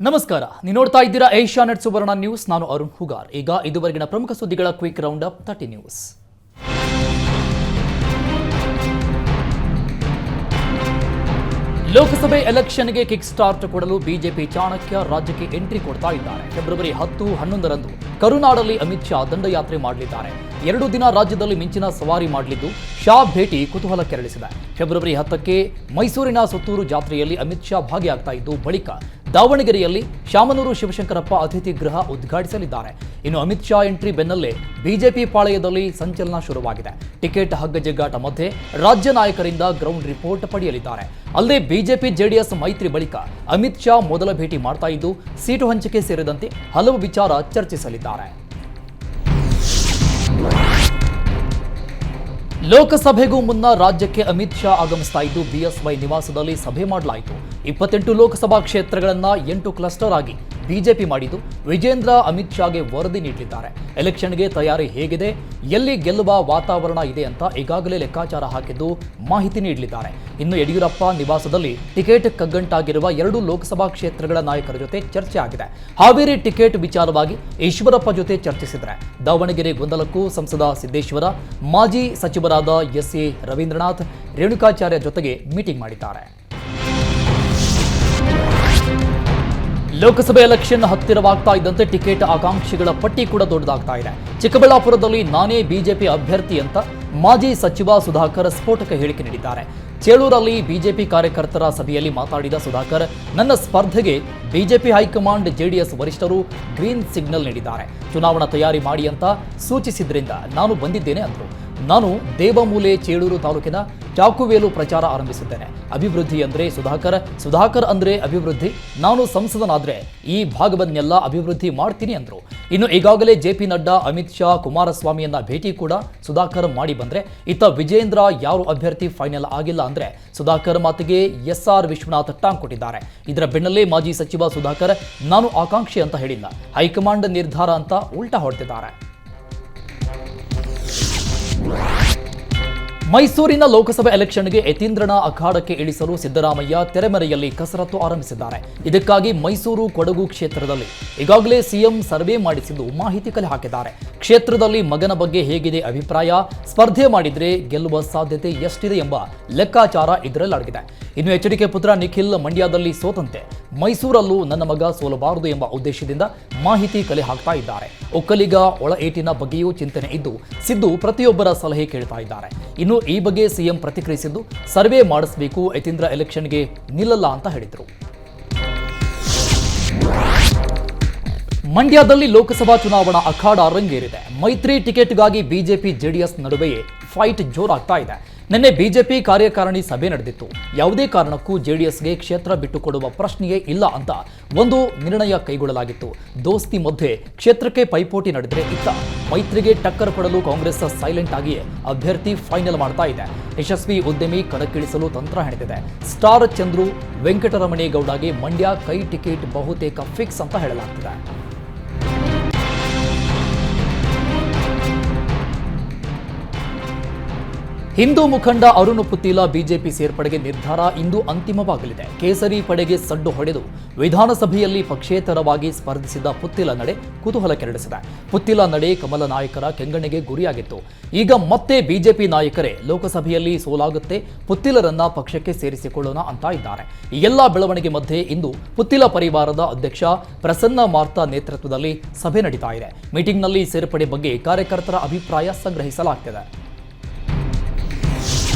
ನಮಸ್ಕಾರ, ನೀವು ನೋಡ್ತಾ ಇದ್ದೀರಾ ಏಷ್ಯಾನೆಟ್ ಸುವರ್ಣ ನ್ಯೂಸ್. ನಾನು ಅರುಣ್ ಹುಗಾರ್. ಈಗ ಇದುವರೆಗಿನ ಪ್ರಮುಖ ಸುದ್ದಿಗಳ ಕ್ವಿಕ್ ರೌಂಡ್ ಅಪ್ 30 ನ್ಯೂಸ್. ಲೋಕಸಭೆ ಎಲೆಕ್ಷನ್ಗೆ ಕಿಕ್ ಸ್ಟಾರ್ಟ್ ಕೊಡಲು ಬಿಜೆಪಿ ಚಾಣಕ್ಯ ರಾಜ್ಯಕ್ಕೆ ಎಂಟ್ರಿ ಕೊಡ್ತಾ ಇದ್ದಾರೆ. ಫೆಬ್ರವರಿ 10-11ರಂದು ಕರುನಾಡಲ್ಲಿ ಅಮಿತ್ ಶಾ ದಂಡಯಾತ್ರೆ ಮಾಡಲಿದ್ದಾರೆ. 2 ದಿನ ರಾಜ್ಯದಲ್ಲಿ ಮಿಂಚಿನ ಸವಾರಿ ಮಾಡಲಿದ್ದು ಶಾ ಭೇಟಿ ಕುತೂಹಲ ಕೆರಳಿಸಿದೆ. ಫೆಬ್ರವರಿ 10ಕ್ಕೆ ಮೈಸೂರಿನ ಸುತ್ತೂರು ಜಾತ್ರೆಯಲ್ಲಿ ಅಮಿತ್ ಶಾ ಭಾಗಿಯಾಗ್ತಾ ಇದ್ದು, ಬಳಿಕ ದಾವಣಗೆರೆಯಲ್ಲಿ ಶಾಮನೂರು ಶಿವಶಂಕರಪ್ಪ ಅತಿಥಿ ಗೃಹ ಉದ್ಘಾಟಿಸಲಿದ್ದಾರೆ. ಇನ್ನು ಅಮಿತ್ ಶಾ ಎಂಟ್ರಿ ಬೆನ್ನಲ್ಲೇ ಬಿಜೆಪಿ ಪಾಳೆಯದಲ್ಲಿ ಸಂಚಲನ ಶುರುವಾಗಿದೆ. ಟಿಕೆಟ್ ಹಗ್ಗಜಗ್ಗಾಟ ಮಧ್ಯೆ ರಾಜ್ಯ ನಾಯಕರಿಂದ ಗ್ರೌಂಡ್ ರಿಪೋರ್ಟ್ ಪಡೆಯಲಿದ್ದಾರೆ. ಅಲ್ಲದೆ ಬಿಜೆಪಿ ಜೆಡಿಎಸ್ ಮೈತ್ರಿ ಬಳಿಕ ಅಮಿತ್ ಶಾ ಮೊದಲ ಭೇಟಿ ಮಾಡ್ತಾ ಇದ್ದು, ಸೀಟು ಹಂಚಿಕೆ ಸೇರಿದಂತೆ ಹಲವು ವಿಚಾರ ಚರ್ಚಿಸಲಿದ್ದಾರೆ. ಲೋಕಸಭೆಗೂ ಮುನ್ನ ರಾಜ್ಯಕ್ಕೆ ಅಮಿತ್ ಶಾ ಆಗಮಿಸ್ತಾ ಇದ್ದು, ಬಿಎಸ್ವೈ ನಿವಾಸದಲ್ಲಿ ಸಭೆ ಮಾಡಲಾಯಿತು. 28 ಲೋಕಸಭಾ ಕ್ಷೇತ್ರಗಳನ್ನ 8 ಕ್ಲಸ್ಟರ್ ಆಗಿ ಬಿಜೆಪಿ ಮಾಡಿದ್ದು, ವಿಜೇಂದ್ರ ಅಮಿತ್ ಶಾಗೆ ವರದಿ ನೀಡಲಿದ್ದಾರೆ. ಎಲೆಕ್ಷನ್ಗೆ ತಯಾರಿ ಹೇಗಿದೆ, ಎಲ್ಲಿ ಗೆಲ್ಲುವ ವಾತಾವರಣ ಇದೆ ಅಂತ ಈಗಾಗಲೇ ಲೆಕ್ಕಾಚಾರ ಹಾಕಿದ್ದು ಮಾಹಿತಿ ನೀಡಲಿದ್ದಾರೆ. ಇನ್ನು ಯಡಿಯೂರಪ್ಪ ನಿವಾಸದಲ್ಲಿ ಟಿಕೆಟ್ ಕಗ್ಗಂಟಾಗಿರುವ 2 ಲೋಕಸಭಾ ಕ್ಷೇತ್ರಗಳ ನಾಯಕರ ಜೊತೆ ಚರ್ಚೆ ಆಗಿದೆ. ಹಾವೇರಿ ಟಿಕೆಟ್ ವಿಚಾರವಾಗಿ ಈಶ್ವರಪ್ಪ ಜೊತೆ ಚರ್ಚಿಸಿದರೆ, ದಾವಣಗೆರೆ ಗೊಂದಲಕ್ಕೂ ಸಂಸದ ಸಿದ್ದೇಶ್ವರ, ಮಾಜಿ ಸಚಿವರಾದ ಎಸ್.ಎ. ರವೀಂದ್ರನಾಥ್, ರೇಣುಕಾಚಾರ್ಯ ಜೊತೆಗೆ ಮೀಟಿಂಗ್ ಮಾಡಿದ್ದಾರೆ. ಲೋಕಸಭೆ ಎಲೆಕ್ಷನ್ ಹತ್ತಿರವಾಗ್ತಾ ಇದ್ದಂತೆ ಟಿಕೆಟ್ ಆಕಾಂಕ್ಷಿಗಳ ಪಟ್ಟಿ ಕೂಡ ದೊಡ್ಡದಾಗ್ತಾ ಇದೆ. ಚಿಕ್ಕಬಳ್ಳಾಪುರದಲ್ಲಿ ನಾನೇ ಬಿಜೆಪಿ ಅಭ್ಯರ್ಥಿ ಅಂತ ಮಾಜಿ ಸಚಿವ ಸುಧಾಕರ್ ಸ್ಫೋಟಕ ಹೇಳಿಕೆ ನೀಡಿದ್ದಾರೆ. ಚೇಳೂರಲ್ಲಿ ಬಿಜೆಪಿ ಕಾರ್ಯಕರ್ತರ ಸಭೆಯಲ್ಲಿ ಮಾತಾಡಿದ ಸುಧಾಕರ್, ನನ್ನ ಸ್ಪರ್ಧೆಗೆ ಬಿಜೆಪಿ ಹೈಕಮಾಂಡ್ ಜೆಡಿಎಸ್ ವರಿಷ್ಠರು ಗ್ರೀನ್ ಸಿಗ್ನಲ್ ನೀಡಿದ್ದಾರೆ. ಚುನಾವಣಾ ತಯಾರಿ ಮಾಡಿ ಅಂತ ಸೂಚಿಸಿದ್ರಿಂದ ನಾನು ಬಂದಿದ್ದೇನೆ ಅಂದರು. ನಾನು ದೇವಮೂಲೆ ಚೇಳೂರು ತಾಲೂಕಿನ ಚಾಕುವೇಲು ಪ್ರಚಾರ ಆರಂಭಿಸಿದ್ದೇನೆ. ಅಭಿವೃದ್ಧಿ ಅಂದ್ರೆ ಸುಧಾಕರ್ ಅಂದ್ರೆ ಅಭಿವೃದ್ಧಿ. ನಾನು ಸಂಸದನಾದ್ರೆ ಈ ಭಾಗವನ್ನೆಲ್ಲ ಅಭಿವೃದ್ಧಿ ಮಾಡ್ತೀನಿ ಅಂದ್ರು. ಇನ್ನು ಈಗಾಗಲೇ ಜೆಪಿ ನಡ್ಡಾ, ಅಮಿತ್ ಶಾ, ಕುಮಾರಸ್ವಾಮಿಯನ್ನ ಭೇಟಿ ಕೂಡ ಸುಧಾಕರ್ ಮಾಡಿ ಬಂದ್ರೆ, ಇತ್ತ ವಿಜೇಂದ್ರ ಯಾರು ಅಭ್ಯರ್ಥಿ ಫೈನಲ್ ಆಗಿಲ್ಲ ಅಂದ್ರೆ ಸುಧಾಕರ್ ಮಾತಿಗೆ ಎಸ್.ಆರ್. ವಿಶ್ವನಾಥ್ ಟಾಂಗ್ ಕೊಟ್ಟಿದ್ದಾರೆ. ಇದರ ಬೆನ್ನಲ್ಲೇ ಮಾಜಿ ಸಚಿವ ಸುಧಾಕರ್ ನಾನು ಆಕಾಂಕ್ಷಿ ಅಂತ ಹೇಳಿಲ್ಲ, ಹೈಕಮಾಂಡ್ ನಿರ್ಧಾರ ಅಂತ ಉಲ್ಟಾ ಹೊಡೆದಿದ್ದಾರೆ. ಮೈಸೂರಿನ ಲೋಕಸಭೆ ಎಲೆಕ್ಷನ್ಗೆ ಯತೀಂದ್ರನ ಅಖಾಡಕ್ಕೆ ಇಳಿಸಲು ಸಿದ್ದರಾಮಯ್ಯ ತೆರೆಮರೆಯಲ್ಲಿ ಕಸರತ್ತು ಆರಂಭಿಸಿದ್ದಾರೆ. ಇದಕ್ಕಾಗಿ ಮೈಸೂರು ಕೊಡಗು ಕ್ಷೇತ್ರದಲ್ಲಿ ಈಗಾಗಲೇ ಸಿಎಂ ಸರ್ವೆ ಮಾಡಿಸಿದ್ದು ಮಾಹಿತಿ ಕಲೆ ಹಾಕಿದ್ದಾರೆ. ಕ್ಷೇತ್ರದಲ್ಲಿ ಮಗನ ಬಗ್ಗೆ ಹೇಗಿದೆ ಅಭಿಪ್ರಾಯ, ಸ್ಪರ್ಧೆ ಮಾಡಿದ್ರೆ ಗೆಲ್ಲುವ ಸಾಧ್ಯತೆ ಎಷ್ಟಿದೆ ಎಂಬ ಲೆಕ್ಕಾಚಾರ ಇದರಲ್ಲಿ ಅಡಗಿದೆ. ಇನ್ನು ಎಚ್ಡಿಕೆ ಪುತ್ರ ನಿಖಿಲ್ ಮಂಡ್ಯದಲ್ಲಿ ಸೋತಂತೆ ಮೈಸೂರಲ್ಲೂ ನನ್ನ ಮಗ ಸೋಲಬಾರದು ಎಂಬ ಉದ್ದೇಶದಿಂದ ಮಾಹಿತಿ ಕಲೆ ಹಾಕ್ತಾ ಇದ್ದಾರೆ. ಒಕ್ಕಲಿಗ ಒಳ ಏಟಿನ ಬಗ್ಗೆಯೂ ಚಿಂತನೆ ಇದ್ದು, ಸಿದ್ದು ಪ್ರತಿಯೊಬ್ಬರ ಸಲಹೆ ಕೇಳ್ತಾ ಇದ್ದಾರೆ. ಇನ್ನು ಈ ಬಗ್ಗೆ ಸಿಎಂ ಪ್ರತಿಕ್ರಿಯಿಸಿದ್ದು, ಸರ್ವೆ ಮಾಡಿಸಬೇಕು, ಯತೀಂದ್ರ ಎಲೆಕ್ಷನ್ಗೆ ನಿಲ್ಲಲ್ಲ ಅಂತ ಹೇಳಿದರು. ಮಂಡ್ಯದಲ್ಲಿ ಲೋಕಸಭಾ ಚುನಾವಣಾ ಅಖಾಡ ರಂಗೇರಿದೆ. ಮೈತ್ರಿ ಟಿಕೆಟ್ಗಾಗಿ ಬಿಜೆಪಿ ಜೆಡಿಎಸ್ ನಡುವೆಯೇ ಫೈಟ್ ಜೋರಾಗ್ತಾ ಇದೆ. ನಿನ್ನೆ ಬಿಜೆಪಿ ಕಾರ್ಯಕಾರಿಣಿ ಸಭೆ ನಡೆದಿತ್ತು. ಯಾವುದೇ ಕಾರಣಕ್ಕೂ ಜೆಡಿಎಸ್ಗೆ ಕ್ಷೇತ್ರ ಬಿಟ್ಟುಕೊಡುವ ಪ್ರಶ್ನೆಯೇ ಇಲ್ಲ ಅಂತ ಒಂದು ನಿರ್ಣಯ ಕೈಗೊಳ್ಳಲಾಗಿತ್ತು. ದೋಸ್ತಿ ಮಧ್ಯೆ ಕ್ಷೇತ್ರಕ್ಕೆ ಪೈಪೋಟಿ ನಡೆದರೆ, ಇತ್ತ ಮೈತ್ರಿಗೆ ಟಕ್ಕರ್ ಕೊಡಲು ಕಾಂಗ್ರೆಸ್ ಸೈಲೆಂಟ್ ಆಗಿಯೇ ಅಭ್ಯರ್ಥಿ ಫೈನಲ್ ಮಾಡ್ತಾ ಇದೆ. ಯಶಸ್ವಿ ಉದ್ಯಮಿ ಕಣಕ್ಕಿಳಿಸಲು ತಂತ್ರ ಹೆಣೆದಿದೆ. ಸ್ಟಾರ್ ಚಂದ್ರು ವೆಂಕಟರಮಣೇಗೌಡಗೆ ಮಂಡ್ಯ ಕೈ ಟಿಕೆಟ್ ಬಹುತೇಕ ಫಿಕ್ಸ್ ಅಂತ ಹೇಳಲಾಗ್ತಿದೆ. ಹಿಂದೂ ಮುಖಂಡ ಅರುಣ್ ಪುತ್ತಿಲ ಬಿಜೆಪಿ ಸೇರ್ಪಡೆಗೆ ನಿರ್ಧಾರ ಇಂದು ಅಂತಿಮವಾಗಲಿದೆ. ಕೇಸರಿ ಪಡೆಗೆ ಸಡ್ಡು ಹೊಡೆದು ವಿಧಾನಸಭೆಯಲ್ಲಿ ಪಕ್ಷೇತರವಾಗಿ ಸ್ಪರ್ಧಿಸಿದ ಪುತ್ತಿಲ ನಡೆ ಕುತೂಹಲ ಕೆರಳಿಸಿದೆ. ಪುತ್ತಿಲ ನಡೆ ಕಮಲ ನಾಯಕರ ಕೆಂಗಣ್ಣಿಗೆ ಗುರಿಯಾಗಿತ್ತು. ಈಗ ಮತ್ತೆ ಬಿಜೆಪಿ ನಾಯಕರೇ ಲೋಕಸಭೆಯಲ್ಲಿ ಸೋಲಾಗುತ್ತೆ, ಪುತ್ತಿಲರನ್ನ ಪಕ್ಷಕ್ಕೆ ಸೇರಿಸಿಕೊಳ್ಳೋಣ ಅಂತ ಇದ್ದಾರೆ. ಈ ಎಲ್ಲಾ ಬೆಳವಣಿಗೆ ಮಧ್ಯೆ ಇಂದು ಪುತ್ತಿಲ ಪರಿವಾರದ ಅಧ್ಯಕ್ಷ ಪ್ರಸನ್ನ ಮಾರ್ತಾ ನೇತೃತ್ವದಲ್ಲಿ ಸಭೆ ನಡೀತಾ ಇದೆ. ಮೀಟಿಂಗ್ನಲ್ಲಿ ಸೇರ್ಪಡೆ ಬಗ್ಗೆ ಕಾರ್ಯಕರ್ತರ ಅಭಿಪ್ರಾಯ ಸಂಗ್ರಹಿಸಲಾಗ್ತಿದೆ.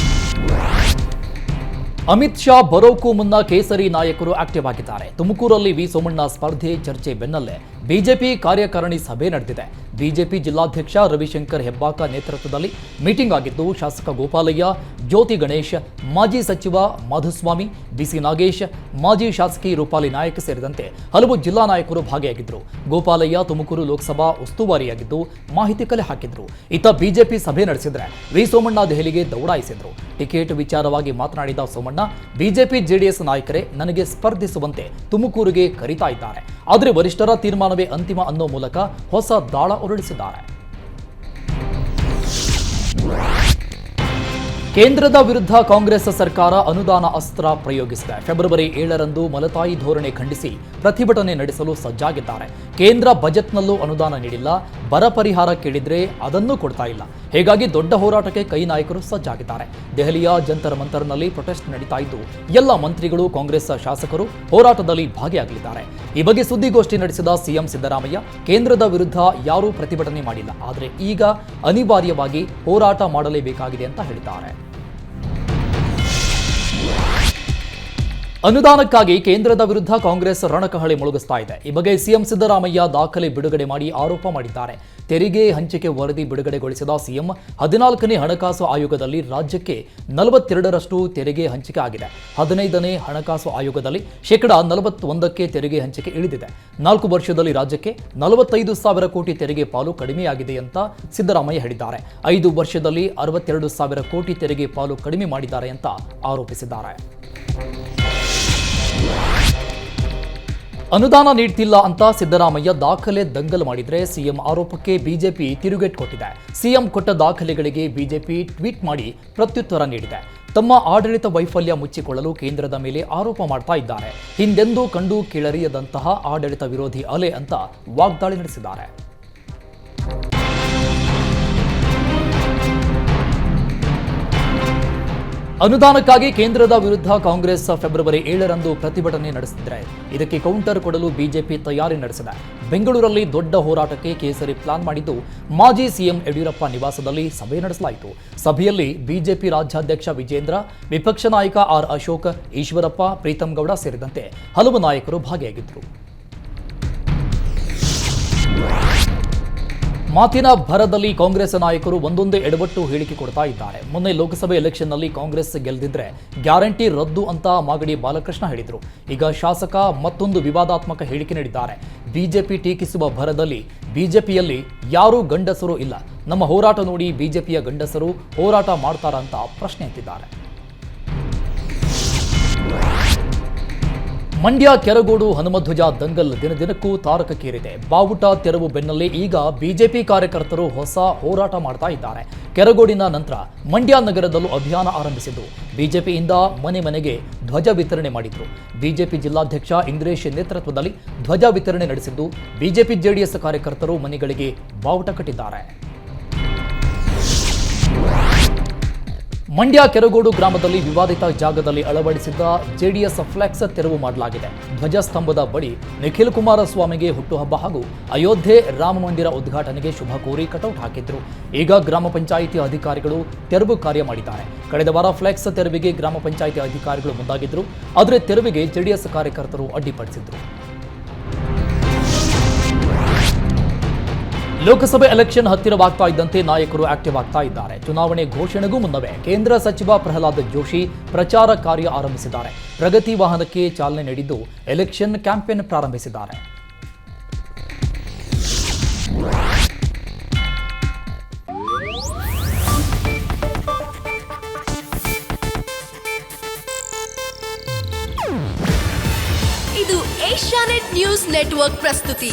ಅಮಿತ್ ಶಾ ಬರೋಕ್ಕೂ ಮುನ್ನ ಕೇಸರಿ ನಾಯಕರು ಆಕ್ಟಿವ್ ಆಗಿದ್ದಾರೆ. ತುಮಕೂರಲ್ಲಿ ವಿ ಸೋಮಣ್ಣ ಸ್ಪರ್ಧೆ ಚರ್ಚೆ ಬೆನ್ನಲ್ಲೇ ಬಿಜೆಪಿ ಕಾರ್ಯಕಾರಿಣಿ ಸಭೆ ನಡೆದಿದೆ. ಬಿಜೆಪಿ ಜಿಲ್ಲಾಧ್ಯಕ್ಷ ರವಿಶಂಕರ್ ಹೆಬ್ಬಾಕ ನೇತೃತ್ವದಲ್ಲಿ ಮೀಟಿಂಗ್ ಆಗಿದ್ದು, ಶಾಸಕ ಗೋಪಾಲಯ್ಯ, ಜ್ಯೋತಿ ಗಣೇಶ್, ಮಾಜಿ ಸಚಿವ ಮಾಧುಸ್ವಾಮಿ, ಬಿಸಿ ನಾಗೇಶ್, ಮಾಜಿ ಶಾಸಕಿ ರೂಪಾಲಿ ನಾಯಕ್ ಸೇರಿದಂತೆ ಹಲವು ಜಿಲ್ಲಾ ನಾಯಕರು ಭಾಗಿಯಾಗಿದ್ದರು. ಗೋಪಾಲಯ್ಯ ತುಮಕೂರು ಲೋಕಸಭಾ ಉಸ್ತುವಾರಿಯಾಗಿದ್ದು ಮಾಹಿತಿ ಕಲೆ ಹಾಕಿದ್ರು. ಇತ್ತ ಬಿಜೆಪಿ ಸಭೆ ನಡೆಸಿದ್ರೆ ವಿ ಸೋಮಣ್ಣ ದೆಹಲಿಗೆ ದೌಡಾಯಿಸಿದ್ರು. ಟಿಕೆಟ್ ವಿಚಾರವಾಗಿ ಮಾತನಾಡಿದ ಸೋಮಣ್ಣ, ಬಿಜೆಪಿ ಜೆಡಿಎಸ್ ನಾಯಕರೇ ನನಗೆ ಸ್ಪರ್ಧಿಸುವಂತೆ ತುಮಕೂರಿಗೆ ಕರೀತಾ ಇದ್ದಾರೆ, ಆದರೆ ವರಿಷ್ಠರ ತೀರ್ಮಾನವೇ ಅಂತಿಮ ಅನ್ನೋ ಮೂಲಕ ಹೊಸ ದಾಳ ಉರುಳಿಸಿದ್ದಾರೆ. ಕೇಂದ್ರದ ವಿರುದ್ಧ ಕಾಂಗ್ರೆಸ್ ಸರ್ಕಾರ ಅನುದಾನ ಅಸ್ತ್ರ ಪ್ರಯೋಗಿಸಿದೆ. ಫೆಬ್ರವರಿ 7ರಂದು ಮಲತಾಯಿ ಧೋರಣೆ ಖಂಡಿಸಿ ಪ್ರತಿಭಟನೆ ನಡೆಸಲು ಸಜ್ಜಾಗಿದ್ದಾರೆ. ಕೇಂದ್ರ ಬಜೆಟ್ನಲ್ಲೂ ಅನುದಾನ ನೀಡಿಲ್ಲ, ಬರ ಪರಿಹಾರ ಕೇಳಿದ್ರೆ ಅದನ್ನೂ ಕೊಡ್ತಾ ಇಲ್ಲ. ಹೀಗಾಗಿ ದೊಡ್ಡ ಹೋರಾಟಕ್ಕೆ ಕೈ ನಾಯಕರು ಸಜ್ಜಾಗಿದ್ದಾರೆ. ದೆಹಲಿಯ ಜಂತರ್ ಮಂತರ್ನಲ್ಲಿ ಪ್ರೊಟೆಸ್ಟ್ ನಡೀತಾ ಇದ್ದು ಎಲ್ಲ ಮಂತ್ರಿಗಳು, ಕಾಂಗ್ರೆಸ್ ಶಾಸಕರು ಹೋರಾಟದಲ್ಲಿ ಭಾಗಿಯಾಗಲಿದ್ದಾರೆ. ಈ ಬಗ್ಗೆ ಸುದ್ದಿಗೋಷ್ಠಿ ನಡೆಸಿದ ಸಿಎಂ ಸಿದ್ದರಾಮಯ್ಯ, ಕೇಂದ್ರದ ವಿರುದ್ಧ ಯಾರೂ ಪ್ರತಿಭಟನೆ ಮಾಡಿಲ್ಲ, ಆದರೆ ಈಗ ಅನಿವಾರ್ಯವಾಗಿ ಹೋರಾಟ ಮಾಡಲೇಬೇಕಾಗಿದೆ ಅಂತ ಹೇಳಿದ್ದಾರೆ. ಅನುದಾನಕ್ಕಾಗಿ ಕೇಂದ್ರದ ವಿರುದ್ಧ ಕಾಂಗ್ರೆಸ್ ರಣಕಹಳೆ ಮೊಳಗಿಸ್ತಾ ಇದೆ. ಈ ಬಗ್ಗೆ ಸಿಎಂ ಸಿದ್ದರಾಮಯ್ಯ ದಾಖಲೆ ಬಿಡುಗಡೆ ಮಾಡಿ ಆರೋಪ ಮಾಡಿದ್ದಾರೆ. ತೆರಿಗೆ ಹಂಚಿಕೆ ವರದಿ ಬಿಡುಗಡೆಗೊಳಿಸಿದ ಸಿಎಂ, 14ನೇ ಹಣಕಾಸು ಆಯೋಗದಲ್ಲಿ ರಾಜ್ಯಕ್ಕೆ 42ರಷ್ಟು ತೆರಿಗೆ ಹಂಚಿಕೆ ಆಗಿದೆ. 15ನೇ ಹಣಕಾಸು ಆಯೋಗದಲ್ಲಿ 41% ತೆರಿಗೆ ಹಂಚಿಕೆ ಇಳಿದಿದೆ. 4 ವರ್ಷದಲ್ಲಿ ರಾಜ್ಯಕ್ಕೆ 45,000 ಕೋಟಿ ತೆರಿಗೆ ಪಾಲು ಕಡಿಮೆಯಾಗಿದೆ ಅಂತ ಸಿದ್ದರಾಮಯ್ಯ ಹೇಳಿದ್ದಾರೆ. 5 ವರ್ಷದಲ್ಲಿ 62,000 ಕೋಟಿ ತೆರಿಗೆ ಪಾಲು ಕಡಿಮೆ ಮಾಡಿದ್ದಾರೆ ಅಂತ ಆರೋಪಿಸಿದ್ದಾರೆ. ಅನುದಾನ ನೀಡ್ತಿಲ್ಲ ಅಂತ ಸಿದ್ದರಾಮಯ್ಯ ದಾಖಲೆ ದಂಗಲ್ ಮಾಡಿದ್ರೆ ಸಿಎಂ ಆರೋಪಕ್ಕೆ ಬಿಜೆಪಿ ತಿರುಗೇಟು ಕೊಟ್ಟಿದೆ. ಸಿಎಂ ಕೊಟ್ಟ ದಾಖಲೆಗಳಿಗೆ ಬಿಜೆಪಿ ಟ್ವೀಟ್ ಮಾಡಿ ಪ್ರತ್ಯುತ್ತರ ನೀಡಿದೆ. ತಮ್ಮ ಆಡಳಿತ ವೈಫಲ್ಯ ಮುಚ್ಚಿಕೊಳ್ಳಲು ಕೇಂದ್ರದ ಮೇಲೆ ಆರೋಪ ಮಾಡ್ತಾ ಇದ್ದಾರೆ. ಹಿಂದೆಂದೂ ಕಂಡು ಕೇಳರಿಯದಂತಹ ಆಡಳಿತ ವಿರೋಧಿ ಅಲೆ ಅಂತ ವಾಗ್ದಾಳಿ ನಡೆಸಿದ್ದಾರೆ. ಅನುದಾನಕ್ಕಾಗಿ ಕೇಂದ್ರದ ವಿರುದ್ಧ ಕಾಂಗ್ರೆಸ್ ಫೆಬ್ರವರಿ 7ರಂದು ಪ್ರತಿಭಟನೆ ನಡೆಸಿದ್ರೆ ಇದಕ್ಕೆ ಕೌಂಟರ್ ಕೊಡಲು ಬಿಜೆಪಿ ತಯಾರಿ ನಡೆಸಿದೆ. ಬೆಂಗಳೂರಲ್ಲಿ ದೊಡ್ಡ ಹೋರಾಟಕ್ಕೆ ಕೇಸರಿ ಪ್ಲಾನ್ ಮಾಡಿದ್ದು ಮಾಜಿ ಸಿಎಂ ಯಡಿಯೂರಪ್ಪ ನಿವಾಸದಲ್ಲಿ ಸಭೆ ನಡೆಸಲಾಯಿತು. ಸಭೆಯಲ್ಲಿ ಬಿಜೆಪಿ ರಾಜ್ಯಾಧ್ಯಕ್ಷ ವಿಜೇಂದ್ರ, ವಿಪಕ್ಷ ನಾಯಕ ಆರ್ ಅಶೋಕ್, ಈಶ್ವರಪ್ಪ, ಪ್ರೀತಂ ಗೌಡ ಸೇರಿದಂತೆ ಹಲವು ನಾಯಕರು ಭಾಗಿಯಾಗಿದ್ದರು. ಮಾತಿನ ಭರದಲ್ಲಿ ಕಾಂಗ್ರೆಸ್ ನಾಯಕರು ಒಂದೊಂದೇ ಎಡವಟ್ಟು ಹೇಳಿಕೆ ಕೊಡ್ತಾ ಇದ್ದಾರೆ. ಮೊನ್ನೆ ಲೋಕಸಭೆ ಎಲೆಕ್ಷನ್ನಲ್ಲಿ ಕಾಂಗ್ರೆಸ್ ಗೆಲ್ಲದಿದ್ರೆ ಗ್ಯಾರಂಟಿ ರದ್ದು ಅಂತ ಮಾಗಡಿ ಬಾಲಕೃಷ್ಣ ಹೇಳಿದರು. ಈಗ ಶಾಸಕ ಮತ್ತೊಂದು ವಿವಾದಾತ್ಮಕ ಹೇಳಿಕೆ ನೀಡಿದ್ದಾರೆ. ಬಿಜೆಪಿ ಟೀಕಿಸುವ ಭರದಲ್ಲಿ ಬಿಜೆಪಿಯಲ್ಲಿ ಯಾರೂ ಗಂಡಸರು ಇಲ್ಲ, ನಮ್ಮ ಹೋರಾಟ ನೋಡಿ ಬಿಜೆಪಿಯ ಗಂಡಸರು ಹೋರಾಟ ಮಾಡ್ತಾರಾ ಅಂತ ಪ್ರಶ್ನೆ ಎತ್ತಿದ್ದಾರೆ. ಮಂಡ್ಯ ಕೆರಗೋಡು ಹನುಮಧ್ವಜ ದಂಗಲ್ ದಿನದಿನಕ್ಕೂ ತಾರಕಕ್ಕೇರಿದೆ. ಬಾವುಟ ತೆರವು ಬೆನ್ನಲ್ಲೇ ಈಗ ಬಿಜೆಪಿ ಕಾರ್ಯಕರ್ತರು ಹೊಸ ಹೋರಾಟ ಮಾಡ್ತಾ ಇದ್ದಾರೆ. ಕೆರಗೋಡಿನ ನಂತರ ಮಂಡ್ಯ ನಗರದಲ್ಲೂ ಅಭಿಯಾನ ಆರಂಭಿಸಿದ್ದು ಬಿಜೆಪಿಯಿಂದ ಮನೆ ಮನೆಗೆ ಧ್ವಜ ವಿತರಣೆ ಮಾಡಿದ್ರು. ಬಿಜೆಪಿ ಜಿಲ್ಲಾಧ್ಯಕ್ಷ ಇಂದ್ರೇಶ್ ನೇತೃತ್ವದಲ್ಲಿ ಧ್ವಜ ವಿತರಣೆ ನಡೆಸಿದ್ದು ಬಿಜೆಪಿ ಜೆಡಿಎಸ್ ಕಾರ್ಯಕರ್ತರು ಮನೆಗಳಿಗೆ ಬಾವುಟ ಕಟ್ಟಿದ್ದಾರೆ. ಮಂಡ್ಯ ಕೆರಗೋಡು ಗ್ರಾಮದಲ್ಲಿ ವಿವಾದಿತ ಜಾಗದಲ್ಲಿ ಅಳವಡಿಸಿದ್ದ ಜೆಡಿಎಸ್ ಫ್ಲೆಕ್ಸ್ ತೆರವು ಮಾಡಲಾಗಿದೆ. ಧ್ವಜಸ್ತಂಭದ ಬಳಿ ನಿಖಿಲ್ ಕುಮಾರಸ್ವಾಮಿಗೆ ಹುಟ್ಟುಹಬ್ಬ ಹಾಗೂ ಅಯೋಧ್ಯೆ ರಾಮ ಮಂದಿರ ಉದ್ಘಾಟನೆಗೆ ಶುಭ ಕೋರಿ ಕಟೌಟ್ ಹಾಕಿದ್ರು. ಈಗ ಗ್ರಾಮ ಪಂಚಾಯಿತಿ ಅಧಿಕಾರಿಗಳು ತೆರವು ಕಾರ್ಯ ಮಾಡಿದ್ದಾರೆ. ಕಳೆದ ವಾರ ಫ್ಲೆಕ್ಸ್ ತೆರವಿಗೆ ಗ್ರಾಮ ಪಂಚಾಯಿತಿ ಅಧಿಕಾರಿಗಳು ಮುಂದಾಗಿದ್ರು, ಆದರೆ ತೆರವಿಗೆ ಜೆಡಿಎಸ್ ಕಾರ್ಯಕರ್ತರು ಅಡ್ಡಿಪಡಿಸಿದ್ರು. ಲೋಕಸಭೆ ಎಲೆಕ್ಷನ್ ಹತ್ತಿರವಾಗ್ತಾ ಇದ್ದಂತೆ ನಾಯಕರು ಆಕ್ಟಿವ್ ಆಗ್ತಾ ಇದ್ದಾರೆ. ಚುನಾವಣೆ ಘೋಷಣೆಗೂ ಮುನ್ನವೇ ಕೇಂದ್ರ ಸಚಿವ ಪ್ರಹ್ಲಾದ್ ಜೋಶಿ ಪ್ರಚಾರ ಕಾರ್ಯ ಆರಂಭಿಸಿದ್ದಾರೆ. ಪ್ರಗತಿ ವಾಹನಕ್ಕೆ ಚಾಲನೆ ನೀಡಿದ್ದು ಎಲೆಕ್ಷನ್ ಕ್ಯಾಂಪೇನ್ ಪ್ರಾರಂಭಿಸಿದ್ದಾರೆ. ಇದು ಏಷ್ಯಾನೆಟ್ ನ್ಯೂಸ್ ನೆಟ್ವರ್ಕ್ ಪ್ರಸ್ತುತಿ.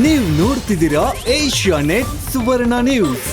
ನೀವು ನೋಡ್ತಿದ್ದೀರಾ ಏಷ್ಯಾನೆಟ್ ಸುವರ್ಣ ನ್ಯೂಸ್.